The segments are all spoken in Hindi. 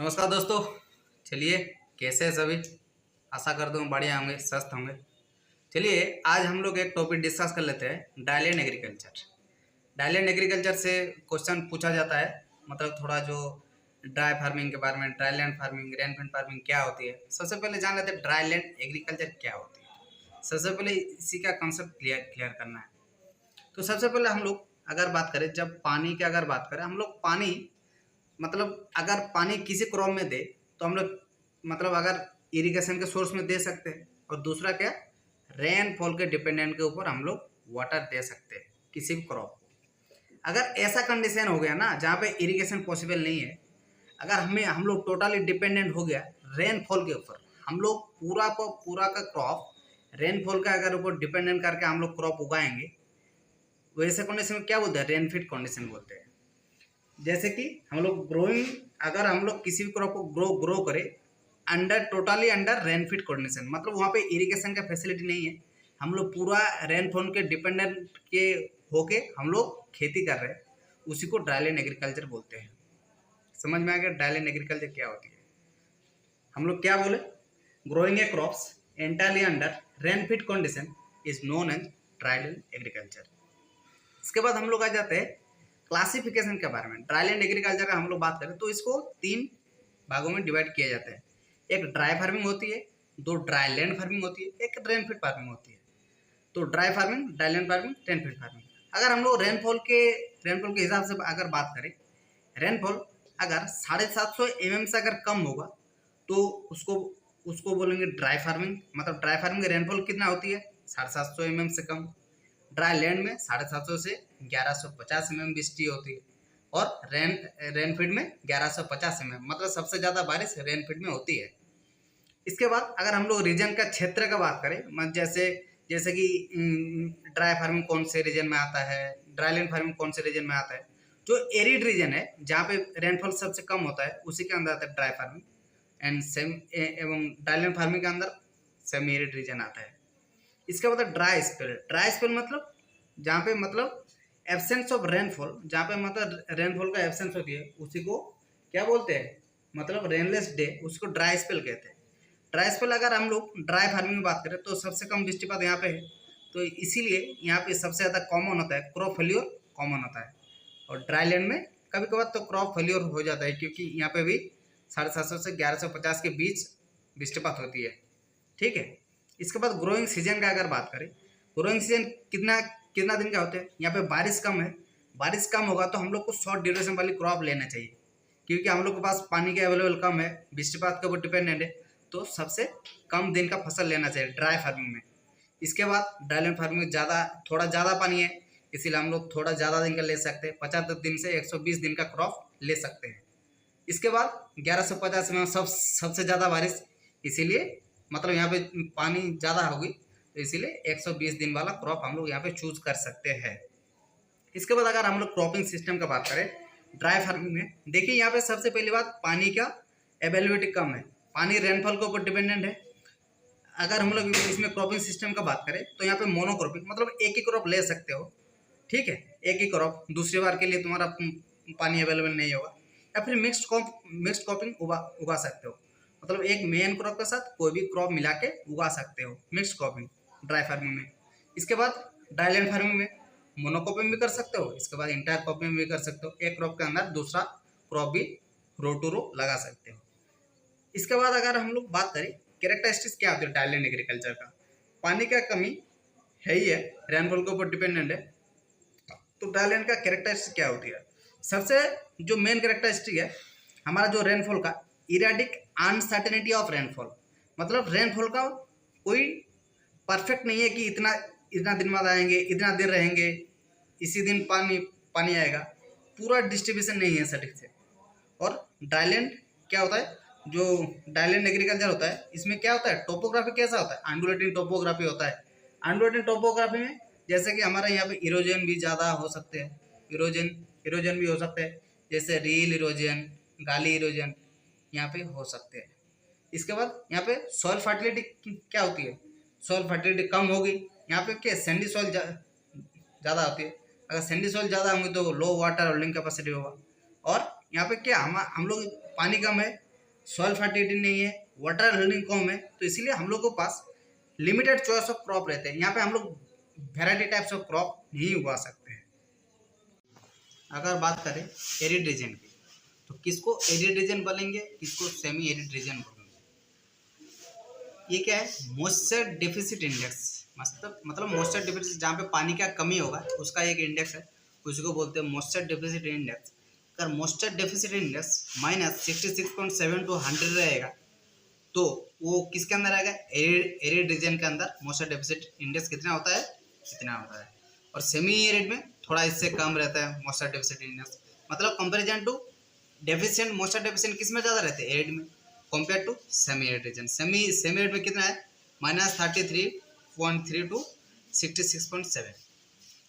नमस्कार दोस्तों। चलिए, कैसे हैं सभी? आशा करता हूँ बढ़िया होंगे, स्वस्थ होंगे। चलिए, आज हम लोग एक टॉपिक डिस्कस कर लेते हैं, डायलैंड एग्रीकल्चर। डायलैंड एग्रीकल्चर से क्वेश्चन पूछा जाता है, मतलब थोड़ा जो ड्राई फार्मिंग के बारे में, ड्राईलैंड फार्मिंग, रेनफेड फार्मिंग क्या होती है। सबसे पहले जान लेते हैं ड्राईलैंड एग्रीकल्चर क्या होती है। सबसे पहले इसी का कंसेप्ट क्लियर करना है। तो सबसे पहले हम लोग अगर बात करें, जब पानी की अगर बात करें, हम लोग पानी मतलब अगर पानी किसी क्रॉप में दे तो हम लोग मतलब अगर इरिगेशन के सोर्स में दे सकते हैं, और दूसरा क्या, रेनफॉल के डिपेंडेंट के ऊपर हम लोग वाटर दे सकते हैं किसी भी क्रॉप को। अगर ऐसा कंडीशन हो गया ना जहाँ पे इरिगेशन पॉसिबल नहीं है, अगर हम लोग टोटली डिपेंडेंट हो गया रेनफॉल के ऊपर, हम लोग पूरा का क्रॉप रेनफॉल का अगर ऊपर डिपेंडेंट करके हम लोग क्रॉप उगाएंगे, वैसे कंडीशन में क्या बोलते हैं, रेनफीड कंडीशन बोलते हैं। जैसे कि हम लोग ग्रोइंग, अगर हम लोग किसी भी क्रॉप को ग्रो करें टोटली अंडर रेनफीड कंडीशन, मतलब वहाँ पे इरिगेशन का फैसिलिटी नहीं है, हम लोग पूरा रेनफॉल के डिपेंडेंट के होके हम लोग खेती कर रहे हैं, उसी को ड्राईलैंड एग्रीकल्चर बोलते हैं। समझ में आ गया ड्राईलैंड एग्रीकल्चर क्या होती है। हम लोग क्या बोले, growing a crops entirely under rainfed condition is known as dryland agriculture. इसके बाद हम लोग आ जाते हैं क्लासिफिकेशन के बारे में। ड्राईलैंड एग्रीकल्चर का हम लोग बात करें तो इसको 3 भागों में डिवाइड किया जाता है। एक ड्राई फार्मिंग होती है, 2 ड्राईलैंड फार्मिंग होती है, एक रेनफीड फार्मिंग होती है। तो dry farming, dryland farming, rainfed farming. अगर हम लोग रेनफॉल के हिसाब से अगर बात करें, रेनफॉल अगर 750 mm से अगर कम होगा तो उसको उसको बोलेंगे ड्राई फार्मिंग। मतलब ड्राई फार्मिंग रेनफॉल कितना होती है, 750 mm से कम। ड्राई लैंड में 750 से 1150 mm बिजली होती है, और रेनफीड में 1150 mm, मतलब सबसे ज़्यादा बारिश रेनफीड में होती है। इसके बाद अगर हम लोग रीजन का, क्षेत्र का बात करें, जैसे जैसे कि ड्राई फार्मिंग कौन से रीजन में आता है, ड्राईलैंड फार्मिंग कौन से रीजन में आता है, जो एरिड रीजन है जहाँ पे रेनफॉल सबसे कम होता है उसी के अंदर आता है ड्राई फार्मिंग, एंड एवं ड्राईलैंड फार्मिंग के अंदर सेमी एरिड रीजन आता है। इसके बाद ड्राई स्पेल। ड्राई स्पेल मतलब जहाँ पे मतलब एब्सेंस ऑफ रेनफॉल, जहाँ पे मतलब रेनफॉल का एब्सेंस होती है उसी को क्या बोलते हैं, मतलब रेनलेस डे, उसको ड्राई स्पेल कहते हैं। ड्राई स्पेल अगर हम लोग ड्राई फार्मिंग में बात करें तो सबसे कम वृष्टिपात यहाँ पे है, तो इसीलिए यहाँ पे सबसे ज़्यादा कॉमन होता है क्रॉप फेल्योर कॉमन होता है। और ड्राई लैंड में कभी कभार तो क्रॉप फेल्योर हो जाता है, क्योंकि यहाँ पे भी 750 से 1150 के बीच वृष्टिपात होती है। ठीक है। इसके बाद ग्रोइंग सीजन का अगर बात करें, ग्रोइंग सीजन कितना कितना दिन का होता है। यहाँ पे बारिश कम है, बारिश कम होगा तो हम लोग को शॉर्ट ड्यूरेशन वाली क्रॉप लेना चाहिए, क्योंकि हम लोग के पास पानी के अवेलेबल कम है, वृष्टिपात के ऊपर डिपेंडेंट है, तो सबसे कम दिन का फसल लेना चाहिए ड्राई फार्मिंग में। इसके बाद ड्राईलैंड फार्मिंग में थोड़ा ज़्यादा पानी है, इसीलिए हम लोग थोड़ा ज़्यादा दिन का ले सकते हैं, 50 दिन से 120 दिन का क्रॉप ले सकते हैं। इसके बाद 1150 में सबसे ज़्यादा बारिश, इसीलिए मतलब यहाँ पे पानी ज़्यादा होगी, तो इसीलिए 120 दिन वाला क्रॉप हम लोग यहाँ पे चूज कर सकते हैं। इसके बाद अगर हम लोग क्रॉपिंग सिस्टम का बात करें ड्राई फार्मिंग में, देखिए यहाँ पे सबसे पहली बात, पानी का अवेलेबिलिटी कम है, पानी रेनफॉल के ऊपर डिपेंडेंट है। अगर हम लोग इसमें क्रॉपिंग सिस्टम का बात करें तो यहाँ पे मोनोक्रॉपिंग, मतलब एक ही क्रॉप ले सकते हो। ठीक है, एक ही क्रॉप, दूसरी बार के लिए तुम्हारा पानी अवेलेबल नहीं होगा। या फिर मिक्स्ड क्रॉपिंग उगा सकते हो, मतलब एक मेन क्रॉप के साथ कोई भी क्रॉप मिला के उगा सकते हो, मिक्स्ड क्रॉपिंग ड्राई फार्मिंग में। इसके बाद ड्राईलैंड फार्मिंग में मोनोक्रॉपिंग भी कर सकते हो, इसके बाद इंटायर क्रॉपिंग भी कर सकते हो, एक क्रॉप के अंदर दूसरा क्रॉप भी रो टू रो लगा सकते हो। इसके बाद अगर हम लोग बात करें कैरेक्टरिस्टिक्स क्या होती है ड्राईलैंड एग्रीकल्चर का, पानी का कमी है ही है, रेनफॉल के ऊपर डिपेंडेंट है, तो ड्राईलैंड का कैरेक्टरिस्टिक क्या होती है। सबसे जो मेन कैरेक्टरिस्टिक है हमारा जो रेनफॉल का, इराडिक अनसर्टेनिटी ऑफ रेनफॉल, मतलब रेनफॉल का कोई परफेक्ट नहीं है कि इतना इतना दिन बाद आएंगे, इतना दिन रहेंगे, इसी दिन पानी आएगा, पूरा डिस्ट्रीब्यूशन नहीं है सटीक से। और ड्राईलैंड क्या होता है, जो ड्राईलैंड एग्रीकल्चर होता है, इसमें क्या होता है, टोपोग्राफी कैसा होता है, अंडुलेटिंग टोपोग्राफी होता है। अंडुलेटिंग टोपोग्राफी में जैसे कि हमारे यहाँ पे इरोजन भी ज़्यादा हो सकते हैं, इरोजन भी हो सकते हैं, जैसे रील इरोजन, गाली इरोजन यहाँ पे हो सकते हैं। इसके बाद यहाँ पे सॉइल फर्टिलिटी क्या होती है, सॉइल फर्टिलिटी कम होगी, यहाँ पे क्या सैंडी सॉइल ज़्यादा होती है। अगर सैंडी सॉइल ज़्यादा होंगी तो लो वाटर होल्डिंग कैपेसिटी होगा। और यहाँ पे क्या हम लोग पानी कम है सॉइल फर्टिलिटी नहीं है, वाटर होल्डिंग कम है, तो इसीलिए हम लोग के पास लिमिटेड चॉइस ऑफ क्रॉप रहते हैं। यहाँ पे हम लोग वेराइटी टाइप्स ऑफ क्रॉप नहीं उगा सकते हैं। अगर बात करें एरिड रीजन की, तो किसको एरिड रीजन बोलेंगे, किसको सेमी एरिड रीजन बोलेंगे। ये क्या है, मॉइस्चर डेफिसिट इंडेक्स, मतलब मॉइस्चर डेफिसिट, जहाँ पे पानी का कमी होगा उसका एक इंडेक्स है, उसको बोलते हैं मॉइस्चर डेफिसिट इंडेक्स। अगर मॉइस्चर डेफिसिट इंडेक्स -66.7 टू 100 रहेगा तो वो किसके अंदर आएगा, एरिड रीजन के अंदर मॉइस्चर डेफिसिट इंडेक्स कितना होता है, इतना होता है। और सेमी एरिड में थोड़ा इससे कम रहता है मॉइस्चर डेफिसिट इंडेक्स, मतलब comparison to deficient, moisture deficient किस में ज़्यादा रहते हैं, एरिड में, compare to semi arid region. Semi arid में कितना है, -33.3 टू 66.7।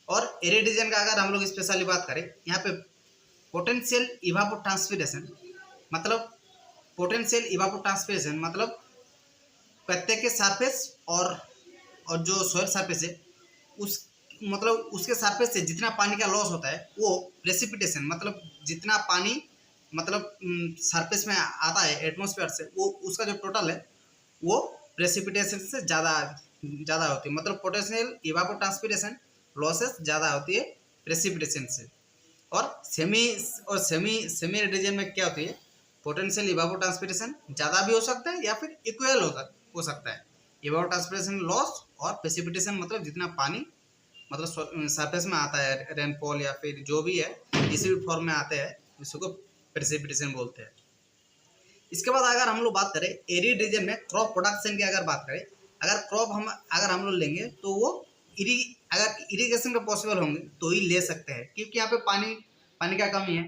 और एरिड रीजन का अगर हम लोग स्पेशली बात करें, यहाँ पे पोटेंशियल इवापोट्रांसपिरेशन, मतलब पोटेंशियल इवापोट्रांसपिरेशन मतलब पत्ते के सरफेस और जो सॉइल सरफेस है उस मतलब उसके सरफेस से जितना पानी का लॉस होता है वो प्रेसिपिटेशन, मतलब जितना पानी मतलब सरफेस में आता है एटमॉस्फेयर से, वो उसका जो टोटल है वो प्रेसिपिटेशन से ज़्यादा होती है। मतलब पोटेंशियल इवापोट्रांसपिरेशन लॉसेस ज़्यादा होती है प्रेसिपिटेशन से। और सेमी रीजन में क्या होती है, पोटेंशियल इवापोट्रांसपिरेशन ज़्यादा भी हो सकता है या फिर इक्वल हो सकता है। इवापोट्रांसपिरेशन लॉस और प्रेसिपिटेशन मतलब जितना पानी मतलब सरफेस में आता है, रेनफॉल या फिर जो भी है किसी भी फॉर्म में आते हैं, उसको प्रेसिपिटेशन बोलते हैं। इसके बाद अगर हम लोग बात करें एरिड रीजन में क्रॉप प्रोडक्शन की अगर बात करें, अगर हम लोग लेंगे तो वो अगर इरिगेशन का पॉसिबल होंगे तो ही ले सकते हैं, क्योंकि यहाँ पे पानी का कमी है,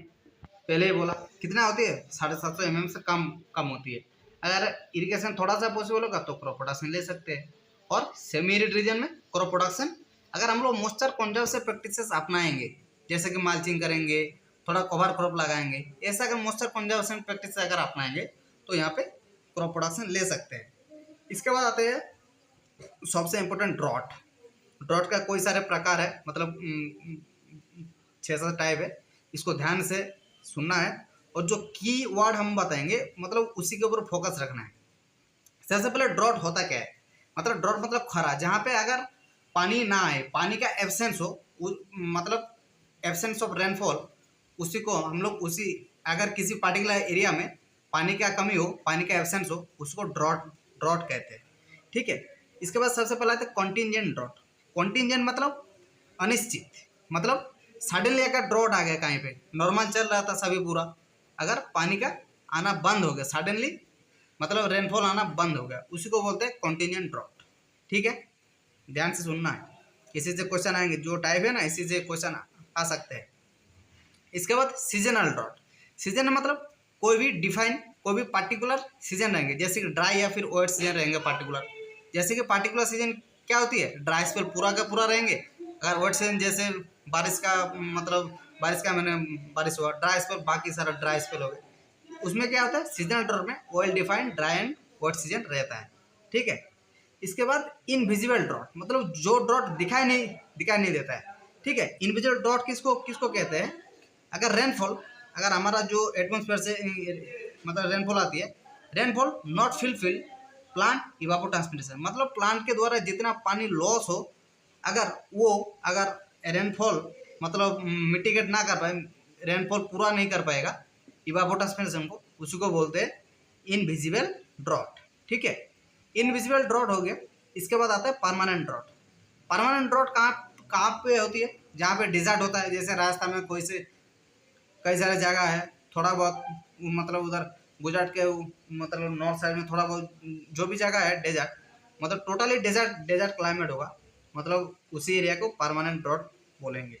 पहले ही बोला कितना होती है 750 mm से कम होती है। अगर इरिगेशन थोड़ा सा पॉसिबल होगा तो क्रॉप प्रोडक्शन ले सकते हैं। और सेमी एरिड रीजन में क्रॉप प्रोडक्शन अगर हम लोग मॉइस्चर कंजर्वेशन प्रैक्टिसेस अपनाएंगे, जैसे कि माल्चिंग करेंगे, थोड़ा कवर क्रॉप लगाएंगे, ऐसा अगर मॉइस्चर कंजर्वेशन प्रैक्टिस अगर अपनाएंगे तो यहाँ पे क्रॉप प्रोडक्शन ले सकते हैं। इसके बाद आते हैं सबसे इम्पोर्टेंट ड्रॉट का कोई सारे प्रकार है, मतलब 6-7 टाइप है, इसको ध्यान से सुनना है और जो की वर्ड हम बताएंगे मतलब उसी के ऊपर फोकस रखना है। सबसे पहले ड्रॉट होता क्या है, मतलब ड्रॉट मतलब खरा, जहाँ पे अगर पानी ना आए, पानी का एब्सेंस हो, मतलब एब्सेंस ऑफ रेनफॉल, उसी को हम लोग अगर किसी पार्टिकुलर एरिया में पानी का कमी हो, पानी का एब्सेंस हो, उसको ड्रॉट कहते हैं। ठीक है। इसके बाद सबसे पहला आता है कॉन्टिंजेंट ड्रॉट। कॉन्टिंजेंट मतलब अनिश्चित, मतलब सडनली अगर ड्रॉट आ गया, कहीं पे नॉर्मल चल रहा था सभी पूरा, अगर पानी का आना बंद हो गया सडनली, मतलब रेनफॉल आना बंद हो गया, उसी को बोलते हैं कॉन्टिंजेंट ड्रॉट। ठीक है, ध्यान से सुनना है, इसी से क्वेश्चन आएंगे, जो टाइप है ना इसी से क्वेश्चन आ सकते हैं। इसके बाद सीजनल ड्रॉट। सीजन मतलब कोई भी पार्टिकुलर सीजन रहेंगे, जैसे कि ड्राई या फिर वेट सीजन रहेंगे पार्टिकुलर। जैसे कि पार्टिकुलर सीजन क्या होती है, ड्राई स्पेल पूरा का पूरा रहेंगे। अगर वेट सीजन जैसे बारिश का मैंने बारिश हुआ, ड्राई स्पेल बाकी सारा ड्राई स्पेल हो गया, उसमें क्या होता है सीजनल ड्रॉट में well defined dry and wet season रहता है। ठीक है। इसके बाद इनविजिबल ड्रॉट, मतलब जो ड्रॉट दिखाई नहीं देता है। ठीक है। इनविजिबल ड्रॉट किसको कहते हैं, अगर हमारा जो एटमॉस्फेयर से मतलब रेनफॉल आती है, रेनफॉल नॉट फिल प्लांट इवापोट्रांसपिरेशन, मतलब प्लांट के द्वारा जितना पानी लॉस हो, अगर रेनफॉल मतलब मिटिगेट ना कर पाए, रेनफॉल पूरा नहीं कर पाएगा इवापोट्रांसपिरेशन को, उसी को बोलते हैं इनविजिबल ड्रॉट। ठीक है। इनविजिबल ड्रॉट हो गया। इसके बाद आता है परमानेंट ड्रॉट। परमानेंट ड्रॉट कहाँ पे होती है, जहाँ पे डिजर्ट होता है, जैसे राजस्थान में कई सारे जगह है, थोड़ा बहुत मतलब उधर गुजरात के मतलब नॉर्थ साइड में थोड़ा बहुत जो भी जगह है डेजर्ट, मतलब टोटली डेजर्ट क्लाइमेट होगा, मतलब उसी एरिया को परमानेंट ड्रॉट बोलेंगे।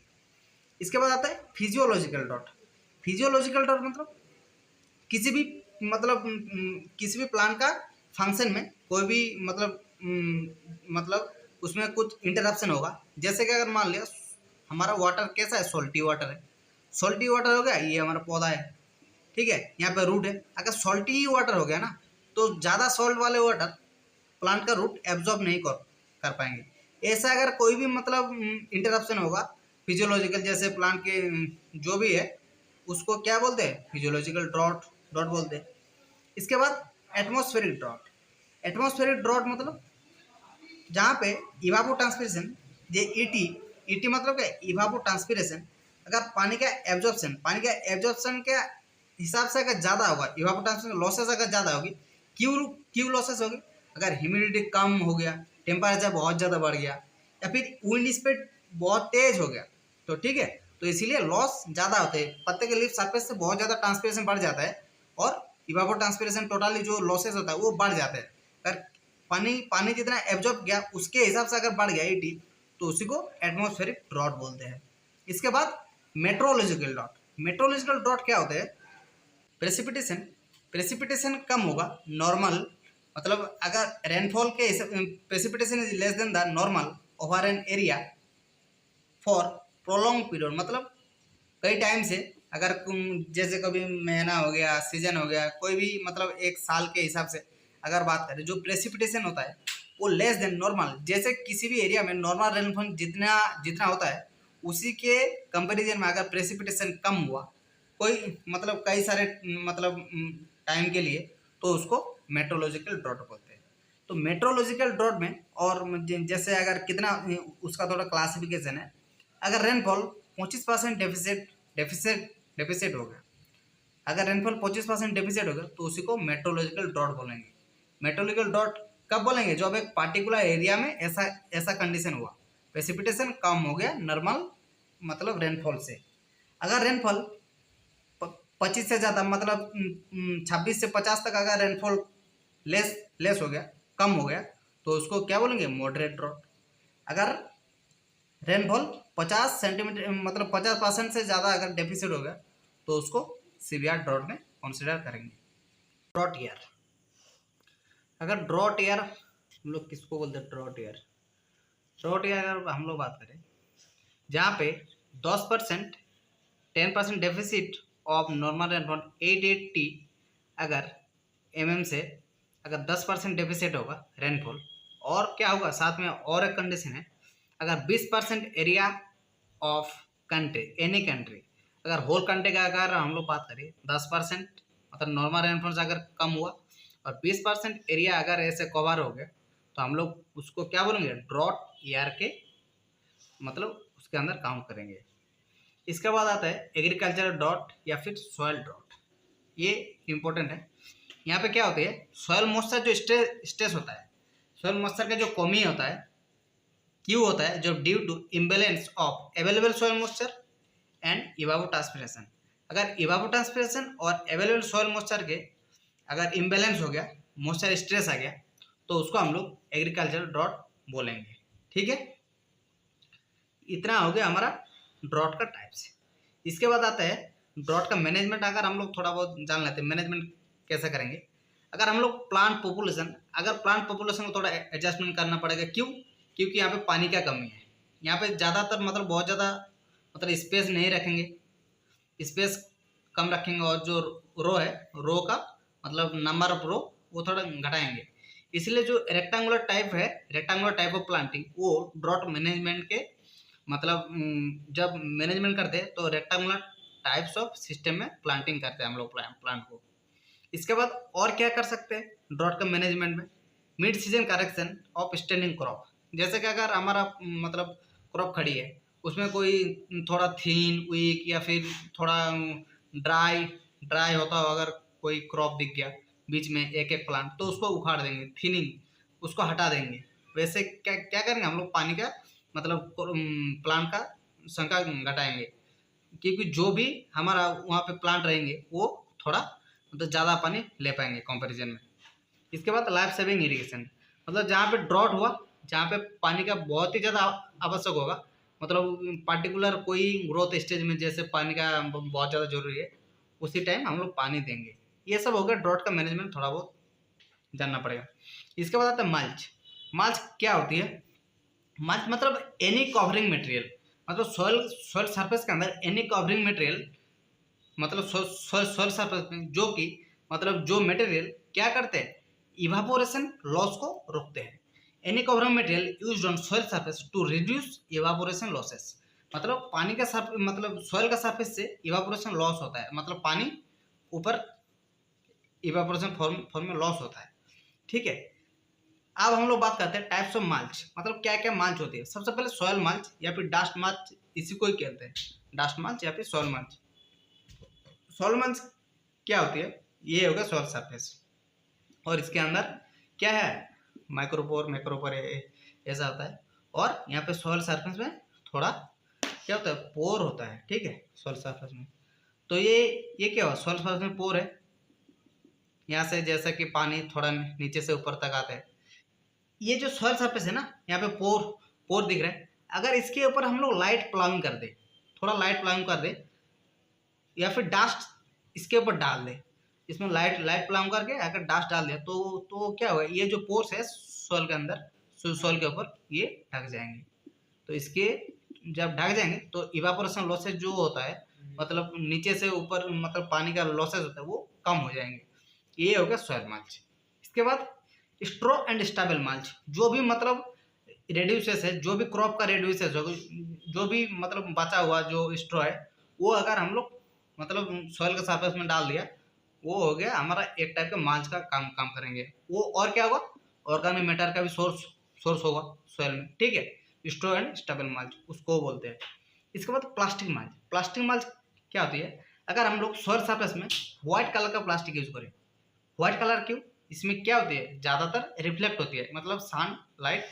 इसके बाद आता है फिजियोलॉजिकल ड्रॉट। फिजियोलॉजिकल ड्रॉट मतलब किसी भी प्लांट का फंक्शन में कोई भी मतलब उसमें कुछ इंटरप्शन होगा। जैसे कि अगर मान लिया हमारा वाटर कैसा है, सॉल्टी वाटर है, सॉल्टी वाटर हो गया, ये हमारा पौधा है। ठीक है, यहाँ पे रूट है, अगर सॉल्टी वाटर हो गया ना तो ज़्यादा सॉल्ट वाले वाटर प्लांट का रूट एब्जॉर्ब नहीं कर पाएंगे। ऐसा अगर कोई भी मतलब इंटरप्शन होगा फिजियोलॉजिकल, जैसे प्लांट के जो भी है उसको क्या बोलते हैं, फिजियोलॉजिकल ड्रॉट बोलते हैं। इसके बाद एटमॉस्फेरिक ड्रॉट। एटमॉस्फेरिक ड्रॉट मतलब जहाँ पे इवापो ट्रांसपिरेशन, ये ईटी मतलब क्या, इवापो ट्रांसपिरेशन, अगर पानी का एब्जॉर्प्शन के हिसाब से अगर ज़्यादा होगा, इवापो ट्रांसपिरेशन लॉसेस अगर ज़्यादा होगी, क्यों लॉसेस होगी, अगर ह्यूमिडिटी कम हो गया, टेम्परेचर बहुत ज़्यादा बढ़ गया, या फिर विंड स्पीड बहुत तेज हो गया, तो ठीक है, तो इसीलिए लॉस ज़्यादा होते हैं। पत्ते के लीफ सरफेस से बहुत ज़्यादा ट्रांसपिरेशन बढ़ जाता है और इवापो ट्रांसपिरेशन टोटली जो लॉसेस होता है वो बढ़ जाता है। अगर पानी जितना एब्जॉर्ब किया उसके हिसाब से अगर बढ़ गया 80, तो उसी को एटमॉस्फेरिक ड्रॉट बोलते हैं। इसके बाद मेट्रोलॉजिकल ड्रॉट। मेट्रोलॉजिकल ड्रॉट क्या होता है, प्रेसिपिटेशन कम होगा, नॉर्मल मतलब अगर रेनफॉल के precipitation is less than the normal over an area for prolong period, मतलब कई टाइम से, अगर जैसे कभी महीना हो गया, सीजन हो गया, कोई भी मतलब एक साल के हिसाब से अगर बात करें, जो प्रेसिपिटेशन होता है वो लेस देन नॉर्मल, जैसे किसी भी एरिया में नॉर्मल रेनफॉल जितना होता है उसी के कंपैरिजन में अगर प्रेसिपिटेशन कम हुआ कोई मतलब कई सारे मतलब टाइम के लिए, तो उसको मेट्रोलॉजिकल ड्रॉट बोलते हैं। तो मेट्रोलॉजिकल ड्रॉट में और जैसे अगर कितना उसका थोड़ा क्लासिफिकेशन है, अगर रेनफॉल 25% डेफिसिट हो गया, अगर रेनफॉल 25% डेफिसिट हो गया तो उसी को मेट्रोलॉजिकल ड्रॉट बोलेंगे। मेट्रोलॉजिकल ड्रॉट कब बोलेंगे, जब एक पार्टिकुलर एरिया में ऐसा कंडीशन हुआ, प्रेसिपिटेशन कम हो गया नॉर्मल मतलब रेनफॉल से। अगर रेनफॉल 25 से ज़्यादा मतलब 26 से 50 तक अगर रेनफॉल लेस हो गया, कम हो गया, तो उसको क्या बोलेंगे, मॉडरेट ड्रॉट। अगर रेनफॉल 50 सेंटीमीटर मतलब 50% से ज़्यादा अगर डेफिसिट हो गया, तो उसको सीवियर ड्रॉट में कंसिडर करेंगे। ड्रॉट ईयर, अगर ड्रॉट ईयर हम लोग किसको बोलते हैं, ड्रॉट ईयर अगर हम लोग बात करें जहाँ पे 10% 10% डेफिसिट ऑफ नॉर्मल रेनफॉल 880 अगर से अगर 10% डेफिसिट होगा रेनफॉल, और क्या होगा साथ में और एक कंडीशन है, अगर 20% area of country, any country, अगर होल कंट्री का अगर हम लोग बात करें 10% मतलब नॉर्मल रेनफॉल से अगर कम हुआ और 20% एरिया अगर ऐसे कवर हो गया, तो हम लोग उसको क्या बोलेंगे, ड्रॉट ईयर के मतलब उसके अंदर काउंट करेंगे। इसके बाद आता है एग्रीकल्चर ड्रॉट या फिर सॉयल ड्रॉट, ये इंपॉर्टेंट है। यहाँ पे क्या होती है, सॉयल मॉइस्चर जो स्ट्रेस होता है, सॉयल मॉइस्चर का जो कमी होता है, क्यों होता है, जो due to imbalance of available soil moisture and evapotranspiration. अगर इवापोट्रांसपिरेशन और अवेलेबल सॉयल मॉइस्चर के अगर इम्बैलेंस हो गया, मॉइस्चर स्ट्रेस आ गया, तो उसको हम लोग एग्रीकल्चर ड्रॉट बोलेंगे। ठीक है, इतना हो गया हमारा ड्रॉट का टाइप्स। इसके बाद आता है ड्रॉट का मैनेजमेंट। अगर हम लोग थोड़ा बहुत जान लेते हैं मैनेजमेंट कैसे करेंगे, अगर हम लोग प्लांट पॉपुलेशन को थोड़ा एडजस्टमेंट करना पड़ेगा। क्यों, क्योंकि यहाँ पे पानी का कमी है, यहाँ पे ज़्यादातर मतलब बहुत ज़्यादा मतलब स्पेस नहीं रखेंगे, स्पेस कम रखेंगे, और जो रो है, रो का मतलब नंबर ऑफ रो वो थोड़ा घटाएंगे। इसलिए जो रेक्टेंगुलर टाइप ऑफ प्लांटिंग, वो ड्रॉट मैनेजमेंट के मतलब जब मैनेजमेंट करते हैं तो रेक्टेंगुलर टाइप्स ऑफ सिस्टम में प्लांटिंग करते हैं हम लोग प्लांट को। इसके बाद और क्या कर सकते हैं ड्रॉट का मैनेजमेंट में, mid season correction of standing crop. जैसे कि अगर हमारा मतलब क्रॉप खड़ी है, उसमें कोई थोड़ा थीन वीक या फिर थोड़ा ड्राई होता हो, अगर कोई क्रॉप दिख गया बीच में एक प्लांट, तो उसको उखाड़ देंगे, थिनिंग उसको हटा देंगे। वैसे क्या करेंगे हम लोग, पानी का मतलब प्लांट का संख्या घटाएंगे, क्योंकि जो भी हमारा वहाँ पे प्लांट रहेंगे वो थोड़ा मतलब ज़्यादा पानी ले पाएंगे कंपैरिजन में। इसके बाद लाइफ सेविंग इरिगेशन, मतलब जहाँ पे ड्रॉट हुआ, जहाँ पे पानी का बहुत ही ज़्यादा आवश्यक होगा, मतलब पार्टिकुलर कोई ग्रोथ स्टेज में जैसे पानी का बहुत ज़्यादा जरूरी है, उसी टाइम हम लोग पानी देंगे। ये सब हो गया ड्रॉट का मैनेजमेंट, थोड़ा बहुत जानना पड़ेगा। इसके बाद आता है मल्च क्या होती है, मल्च मतलब एनी कवरिंग मटेरियल, मतलब सॉइल सरफेस के अंदर एनी कवरिंग मटेरियल, मतलब सॉइल सरफेस में जो कि मतलब जो मटेरियल क्या करते हैं, इवापोरेशन लॉस को रोकते हैं। Any covering material used on soil surface to reduce evaporation losses, मतलब पानी का मतलब सॉइल का सरफेस से इवापोरेशन लॉस होता है, मतलब पानी ऊपर इवापोरेशन फॉर्म में लॉस होता है। ठीक है, अब हम लोग बात करते हैं टाइप्स ऑफ माल्च, मतलब क्या क्या माल्च होती है। सबसे पहले सॉयल माल्च या फिर डस्ट माल्च, इसी को ही कहते हैं डस्ट माल्च या फिर सॉयल माल्च। सॉयल माल्च क्या होती है, ये होगा सॉयल सरफेस, और इसके अंदर क्या है, माइक्रोपोर मैक्रोपोर ऐसा होता है। और यहाँ पे सॉयल सरफेस में थोड़ा क्या होता है, पोर होता है। ठीक है, सॉयल सरफेस में तो ये क्या हुआ, सॉयल सरफेस में पोर है, यहाँ से जैसा कि पानी थोड़ा नीचे से ऊपर तक आता है। ये जो सॉयल सरफेस है ना, यहाँ पे पोर दिख रहा है। अगर इसके ऊपर हम लोग लाइट प्लाविंग कर दे, थोड़ा लाइट प्लाविंग कर दे, या फिर डस्ट इसके ऊपर डाल दे, इसमें लाइट प्लाविंग करके अगर डस्ट डाल दिया तो क्या होगा, ये जो पोर्स है सॉइल के अंदर, सॉइल के ऊपर ये ढक जाएंगे। तो इसके जब ढक जाएंगे तो इवापोरेशन लॉसेज जो होता है, मतलब नीचे से ऊपर मतलब पानी का लॉसेज होता है, वो कम हो जाएंगे। ये हो गया सॉइल माल्च। इसके बाद स्ट्रॉ एंड स्टेबल माल्च, जो भी मतलब रेड्यूसेस है, जो भी क्रॉप का रेड्यूसेस हो, जो भी मतलब बचा हुआ जो स्ट्रॉ है, वो अगर हम लोग मतलब सॉइल के सरफेस में डाल दिया, वो हो गया हमारा एक टाइप का माल्च का काम करेंगे वो। और क्या होगा, ऑर्गेनिक मैटर का भी सोर्स होगा सॉइल में। ठीक है, स्ट्रॉ एंड स्टेबल माल्च उसको बोलते हैं। इसके बाद प्लास्टिक माल्च क्या होती है, अगर हम लोग सॉइल सरफेस में व्हाइट कलर का प्लास्टिक यूज करें। व्हाइट कलर क्यों, इसमें क्या होती है, ज़्यादातर रिफ्लेक्ट होती है, मतलब सन लाइट,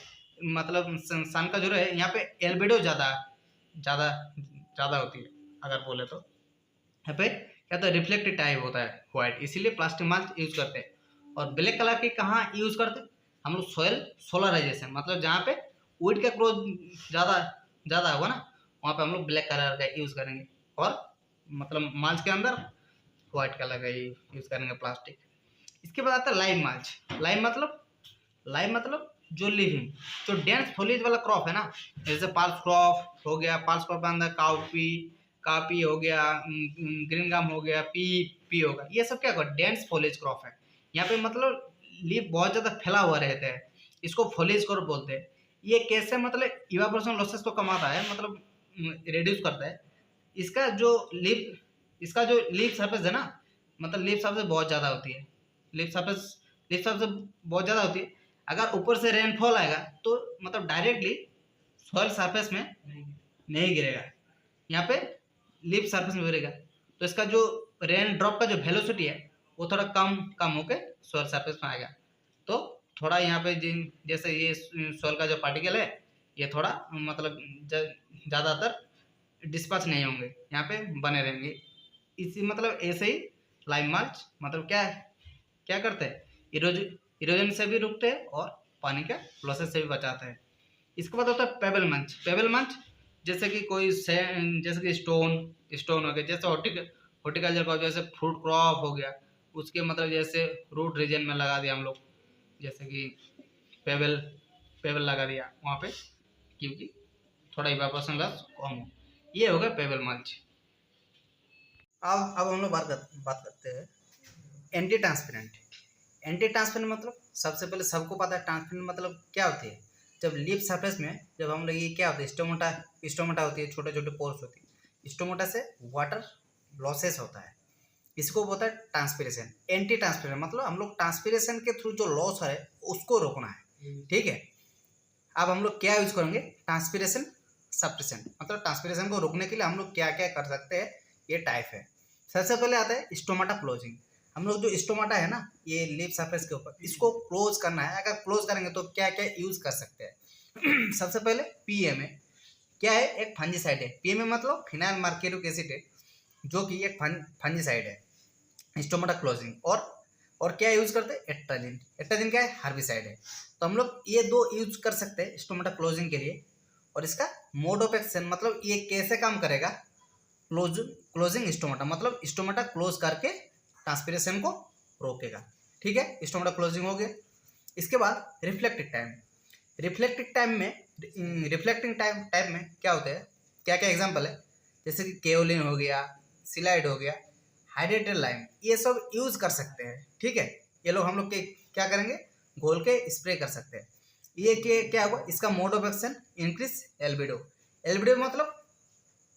मतलब सन का जो है यहाँ पे एल्बिडो ज़्यादा होती है अगर बोले तो। यहाँ पे क्या तो रिफ्लेक्टिव टाइप होता है व्हाइट, इसीलिए प्लास्टिक माल्च यूज करते हैं। और ब्लैक कलर की कहाँ यूज करते हैं हम लोग, सॉइल सोलराइजेशन, मतलब जहाँ पे वुड का ग्रोथ ज़्यादा होगा ना, वहाँ पे हम लोग ब्लैक कलर का यूज करेंगे, और मतलब माल्च के अंदर व्हाइट कलर का यूज करेंगे प्लास्टिक। इसके बाद आता है लाइम माल्च। लाइम मतलब जो लिविंग, जो डेंस फॉलिएज वाला क्रॉप है ना, जैसे पाल्स क्रॉप हो गया, पाल्स क्रॉप के अंदर कापी हो गया, ग्रीन गम हो गया, पी होगा, ये सब क्या होगा, डेंस फॉलिएज क्रॉप है। यहाँ पे मतलब लीफ बहुत ज़्यादा फैला हुआ रहता है, इसको फॉलिएज क्रॉप बोलते हैं। ये कैसे मतलब इवापोरेशन लॉसेस को कमाता है, मतलब रिड्यूस करता है। इसका जो लीफ सरफेस है ना, मतलब लीफ सरफेस बहुत ज़्यादा होती है, लीफ सरफेस बहुत ज़्यादा होती है। अगर ऊपर से रेनफॉल आएगा तो मतलब डायरेक्टली सॉइल सरफेस में नहीं गिरेगा, यहाँ पे लीफ सरफेस में गिरेगा। तो इसका जो रेन ड्रॉप का जो वेलोसिटी है, वो थोड़ा कम होके सॉइल सरफेस में आएगा। तो थोड़ा यहाँ पे जैसे ये सॉइल का जो पार्टिकल है, ये थोड़ा मतलब ज़्यादातर डिस्पर्स नहीं होंगे, यहाँ पे बने रहेंगे। इसी मतलब ऐसे ही लाइम माल्च मतलब क्या करते हैं, इरोजन से भी रुकते हैं और पानी का लॉसेस से भी बचाते हैं। इसके बाद होता है पेबल मंच, जैसे कि जैसे कि स्टोन हो गया, जैसे हॉर्टिकल्चर का जैसे फ्रूट क्रॉप हो गया, उसके मतलब जैसे रूट रीजन में लगा दिया हम लोग, जैसे कि पेबल लगा दिया वहाँ पे, क्योंकि थोड़ा इवापोरेशन लॉस कम हो। ये हो गया पेबल मल्च। अब हम लोग बात करते हैं एंटी ट्रांसपेरेंट मतलब सबसे पहले सबको पता है ट्रांसपेरेंट मतलब क्या होती है। जब लीफ सरफेस में जब हम लोग ये क्या होता है, स्टोमेटा होती है, छोटे छोटे पोर्स होती है, स्टोमेटा से वाटर लॉसेस होता है, इसको बोलता है ट्रांसपिरेशन। एंटी ट्रांसपिरेशन मतलब हम लोग ट्रांसपिरेशन के थ्रू जो लॉस है उसको रोकना है। ठीक है, अब हम लोग क्या यूज करेंगे, ट्रांसपिरेशन सप्रेशन, मतलब ट्रांसपिरेशन को रोकने के लिए हम लोग क्या क्या कर सकते हैं, ये टाइप है। सबसे पहले आता है स्टोमाटा क्लोजिंग। हम लोग जो स्टोमाटा है ना, ये लीफ सरफेस के ऊपर, इसको क्लोज करना है। अगर क्लोज करेंगे तो क्या क्या यूज कर सकते हैं सबसे पहले पीएमए क्या है, एक फंजीसाइड है। पीएमए मतलब फिनाइल मर्क्यूरिक एसिड है, जो कि एक फंजीसाइड है। स्टोमाटा क्लोजिंग और क्या यूज करते हैं, एट्राजिन क्या है, हार्बिसाइड है। तो हम लोग ये दो यूज कर सकते हैं स्टोमाटा क्लोजिंग के लिए। और इसका मोड ऑफ एक्शन मतलब ये कैसे काम करेगा, क्लोजिंग स्टोमाटा मतलब स्टोमाटा क्लोज करके ट्रांसपिरेशन को रोकेगा। ठीक है, स्टोमाटा क्लोजिंग हो गया। इसके बाद रिफ्लेक्टिंग टाइम में क्या होता है, क्या क्या एग्जांपल है, जैसे कि केओलिन हो गया, सिलाइड हो गया, हाइड्रेटेड लाइम, ये सब यूज कर सकते हैं। ठीक है, ये लोग हम लोग क्या करेंगे, घोल के स्प्रे कर सकते हैं। ये क्या होगा, इसका mode of action increase albedo मतलब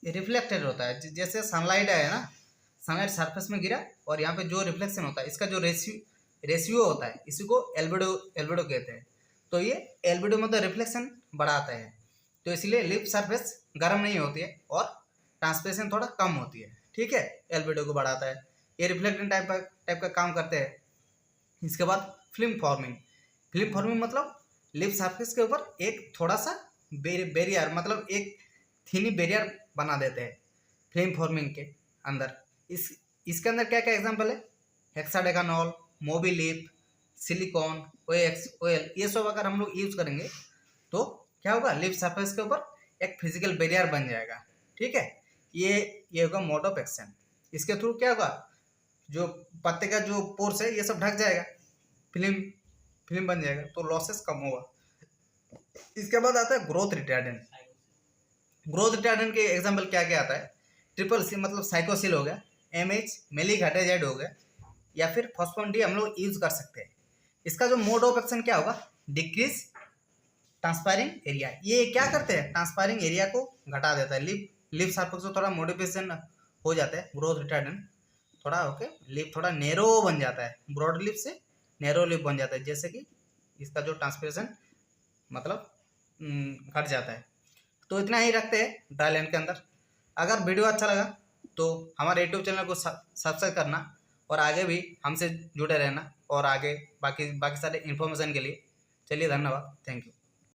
रिफ्लेक्टेड होता है, जैसे सनलाइट है ना, सनलाइट सरफेस में गिरा और यहाँ पे जो रिफ्लेक्शन होता है इसका जो रेशियो होता है इसी को एल्बिडो कहते हैं। तो ये एल्बिडो मतलब रिफ्लेक्शन बढ़ाता है, तो इसलिए लिप सरफेस गर्म नहीं होती है और ट्रांसपेरेंसी थोड़ा कम होती है। ठीक है, एल्बिडो को बढ़ाता है, ये रिफ्लेक्टिंग टाइप का काम करते हैं। इसके बाद फिल्म फॉर्मिंग मतलब लिप सरफेस के ऊपर एक थोड़ा सा बैरियर मतलब एक थीनी बैरियर बना देते हैं फिल्म फॉर्मिंग के अंदर। इसके अंदर क्या क्या एग्जांपल है, हेक्साडेकानॉल, मोबिलिप, सिलिकॉन, ओएक्स, ओएल, ये सब अगर हम लोग यूज करेंगे तो क्या होगा, लिप सरफेस के ऊपर एक फिजिकल बैरियर बन जाएगा। ठीक है, ये होगा मोड ऑफ एक्शन। इसके थ्रू क्या होगा, जो पत्ते का जो पोर्स है ये सब ढक जाएगा, फिल्म बन जाएगा, तो लॉसेस कम होगा। इसके बाद आता है ग्रोथ रिटार्डेंट के एग्जांपल क्या क्या आता है, ट्रिपल सी मतलब साइकोसिल हो गया, MH मेलिघाटेजाइड हो गया, या फिर फॉस्फोन डी हम लोग यूज कर सकते हैं। इसका जो मोड ऑफ एक्शन क्या होगा, डिक्रीज ट्रांसपायरिंग एरिया। ये क्या करते हैं, ट्रांसपायरिंग एरिया को घटा देता है, लिप सरफेस को थोड़ा मॉडिफिकेशन हो जाता है ग्रोथ रिटार्डेंट, थोड़ा ओके लिप थोड़ा नैरो बन जाता है, ब्रॉड लिप से नैरो लिप बन जाता है, जैसे कि इसका जो ट्रांसपेरेशन मतलब घट जाता है। तो इतना ही रखते हैं ड्राईलैंड के अंदर। अगर वीडियो अच्छा लगा तो हमारे यूट्यूब चैनल को सब्सक्राइब करना और आगे भी हमसे जुड़े रहना, और आगे बाकी सारे इन्फॉर्मेशन के लिए। चलिए, धन्यवाद, थैंक यू।